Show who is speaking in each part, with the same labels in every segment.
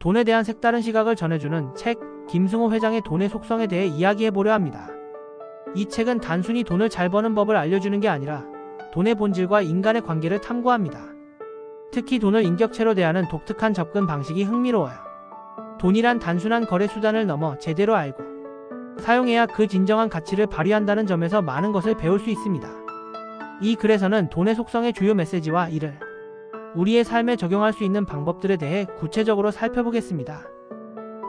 Speaker 1: 돈에 대한 색다른 시각을 전해주는 책 김승호 회장의 돈의 속성에 대해 이야기해보려 합니다. 이 책은 단순히 돈을 잘 버는 법을 알려주는 게 아니라 돈의 본질과 인간의 관계를 탐구합니다. 특히 돈을 인격체로 대하는 독특한 접근 방식이 흥미로워요. 돈이란 단순한 거래 수단을 넘어 제대로 알고 사용해야 그 진정한 가치를 발휘한다는 점에서 많은 것을 배울 수 있습니다. 이 글에서는 돈의 속성의 주요 메시지와 이를 우리의 삶에 적용할 수 있는 방법들에 대해 구체적으로 살펴보겠습니다.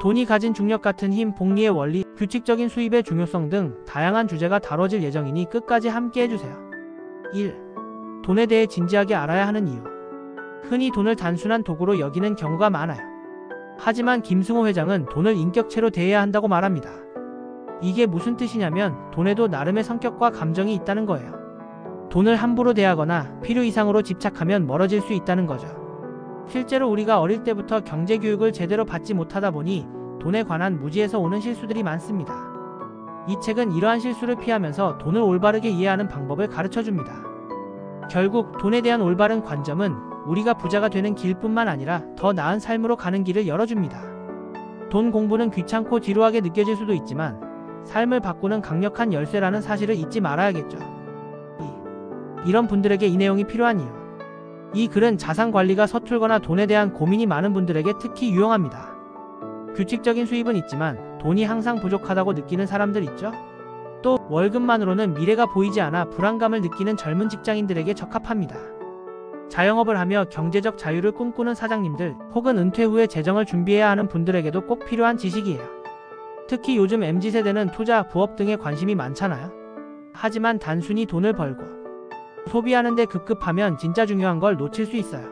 Speaker 1: 돈이 가진 중력 같은 힘, 복리의 원리, 규칙적인 수입의 중요성 등 다양한 주제가 다뤄질 예정이니 끝까지 함께 해주세요. 1. 돈에 대해 진지하게 알아야 하는 이유. 흔히 돈을 단순한 도구로 여기는 경우가 많아요. 하지만 김승호 회장은 돈을 인격체로 대해야 한다고 말합니다. 이게 무슨 뜻이냐면 돈에도 나름의 성격과 감정이 있다는 거예요. 돈을 함부로 대하거나 필요 이상으로 집착하면 멀어질 수 있다는 거죠. 실제로 우리가 어릴 때부터 경제교육을 제대로 받지 못하다 보니 돈에 관한 무지에서 오는 실수들이 많습니다. 이 책은 이러한 실수를 피하면서 돈을 올바르게 이해하는 방법을 가르쳐줍니다. 결국 돈에 대한 올바른 관점은 우리가 부자가 되는 길뿐만 아니라 더 나은 삶으로 가는 길을 열어줍니다. 돈 공부는 귀찮고 지루하게 느껴질 수도 있지만 삶을 바꾸는 강력한 열쇠라는 사실을 잊지 말아야겠죠. 이런 분들에게 이 내용이 필요한 이유. 이 글은 자산관리가 서툴거나 돈에 대한 고민이 많은 분들에게 특히 유용합니다. 규칙적인 수입은 있지만 돈이 항상 부족하다고 느끼는 사람들 있죠? 또 월급만으로는 미래가 보이지 않아 불안감을 느끼는 젊은 직장인들에게 적합합니다. 자영업을 하며 경제적 자유를 꿈꾸는 사장님들 혹은 은퇴 후에 재정을 준비해야 하는 분들에게도 꼭 필요한 지식이에요. 특히 요즘 MZ세대는 투자, 부업 등에 관심이 많잖아요. 하지만 단순히 돈을 벌고 소비하는 데 급급하면 진짜 중요한 걸 놓칠 수 있어요.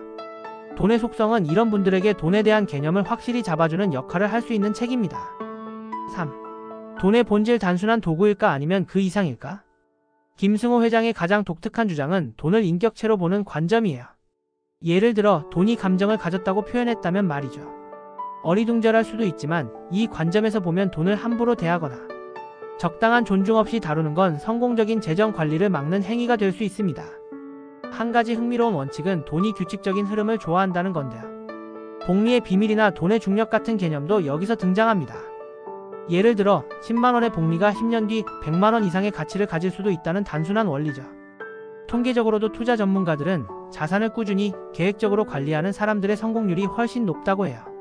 Speaker 1: 돈의 속성은 이런 분들에게 돈에 대한 개념을 확실히 잡아주는 역할을 할 수 있는 책입니다. 3. 돈의 본질 단순한 도구일까 아니면 그 이상일까? 김승호 회장의 가장 독특한 주장은 돈을 인격체로 보는 관점이에요. 예를 들어 돈이 감정을 가졌다고 표현했다면 말이죠. 어리둥절할 수도 있지만 이 관점에서 보면 돈을 함부로 대하거나 적당한 존중 없이 다루는 건 성공적인 재정 관리를 막는 행위가 될 수 있습니다. 한 가지 흥미로운 원칙은 돈이 규칙적인 흐름을 좋아한다는 건데요. 복리의 비밀이나 돈의 중력 같은 개념도 여기서 등장합니다. 예를 들어 10만원의 복리가 10년 뒤 100만원 이상의 가치를 가질 수도 있다는 단순한 원리죠. 통계적으로도 투자 전문가들은 자산을 꾸준히 계획적으로 관리하는 사람들의 성공률이 훨씬 높다고 해요.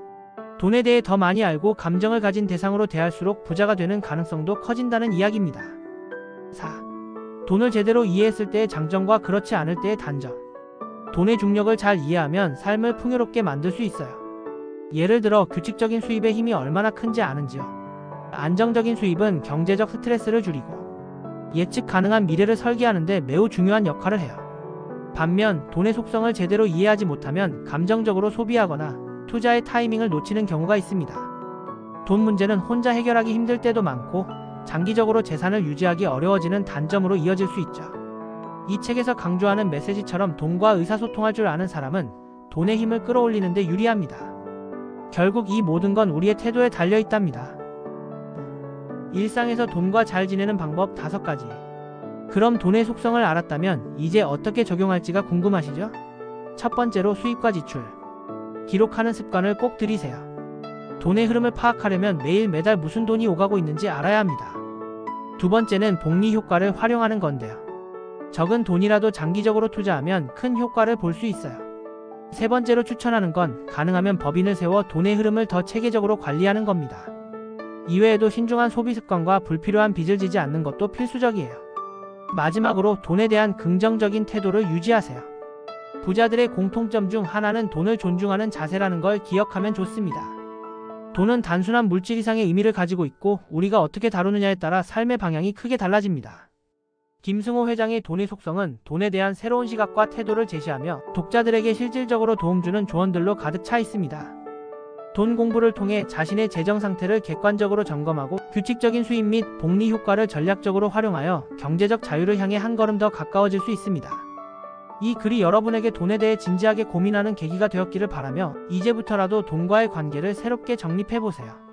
Speaker 1: 돈에 대해 더 많이 알고 감정을 가진 대상으로 대할수록 부자가 되는 가능성도 커진다는 이야기입니다. 4. 돈을 제대로 이해했을 때의 장점과 그렇지 않을 때의 단점. 돈의 중력을 잘 이해하면 삶을 풍요롭게 만들 수 있어요. 예를 들어 규칙적인 수입의 힘이 얼마나 큰지 아는지요. 안정적인 수입은 경제적 스트레스를 줄이고 예측 가능한 미래를 설계하는 데 매우 중요한 역할을 해요. 반면 돈의 속성을 제대로 이해하지 못하면 감정적으로 소비하거나 투자의 타이밍을 놓치는 경우가 있습니다. 돈 문제는 혼자 해결하기 힘들 때도 많고 장기적으로 재산을 유지하기 어려워지는 단점으로 이어질 수 있죠. 이 책에서 강조하는 메시지처럼 돈과 의사소통할 줄 아는 사람은 돈의 힘을 끌어올리는 데 유리합니다. 결국 이 모든 건 우리의 태도에 달려 있답니다. 일상에서 돈과 잘 지내는 방법 5가지. 그럼 돈의 속성을 알았다면 이제 어떻게 적용할지가 궁금하시죠? 첫 번째로 수입과 지출. 기록하는 습관을 꼭 들이세요. 돈의 흐름을 파악하려면 매일 매달 무슨 돈이 오가고 있는지 알아야 합니다. 두 번째는 복리 효과를 활용하는 건데요. 적은 돈이라도 장기적으로 투자하면 큰 효과를 볼 수 있어요. 세 번째로 추천하는 건 가능하면 법인을 세워 돈의 흐름을 더 체계적으로 관리하는 겁니다. 이외에도 신중한 소비 습관과 불필요한 빚을 지지 않는 것도 필수적이에요. 마지막으로 돈에 대한 긍정적인 태도를 유지하세요. 부자들의 공통점 중 하나는 돈을 존중하는 자세라는 걸 기억하면 좋습니다. 돈은 단순한 물질 이상의 의미를 가지고 있고 우리가 어떻게 다루느냐에 따라 삶의 방향이 크게 달라집니다. 김승호 회장의 돈의 속성은 돈에 대한 새로운 시각과 태도를 제시하며 독자들에게 실질적으로 도움주는 조언들로 가득 차 있습니다. 돈 공부를 통해 자신의 재정 상태를 객관적으로 점검하고 규칙적인 수입 및 복리 효과를 전략적으로 활용하여 경제적 자유를 향해 한 걸음 더 가까워질 수 있습니다. 이 글이 여러분에게 돈에 대해 진지하게 고민하는 계기가 되었기를 바라며 이제부터라도 돈과의 관계를 새롭게 정립해보세요.